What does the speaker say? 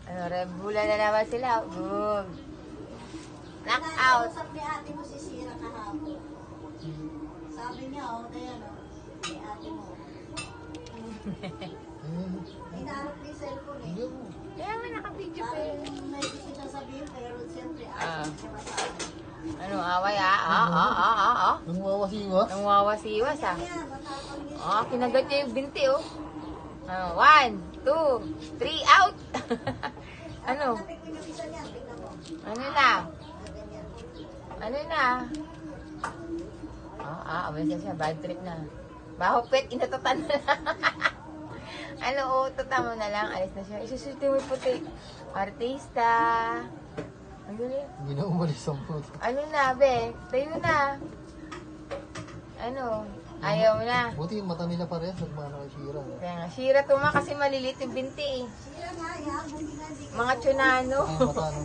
Ano, Red Bull na naman sila. Boom. Knock out. Nakausap ni ate mo si Sira kahapon. Sabi niya, kaya ni ate mo. Inaarap ni cellphone eh. Kaya nga naka-video pa eh. Parang may gusto siyang sabihin, pero siyempre, ate siya masabi. Ano, away Nung wawasiwas. Nang wawasiwas Yan, matapang niya. Kinagat niya yung binti 1, 2, 3, out! Ano? Tapik mo yung isa niya, tignan mo. Ano na? Ganyan. Ano na? Abay siya, bad trip na. Baho pet, inatutan na lang. Tutan mo na lang, alis na siya. Isusuti mo yung puti. Artista. Ang galing. Hindi na umalis ang puto. Ano na, be? Tayo na. Ano? Ayaw na. Buti yung mata nila parehas, nagmana kay Shira. Kaya nga, Shira tuma kasi malilit yung binti eh. Sira nga, yan. Hindi nga, hindi Mga tsunano. Ay, mata, no?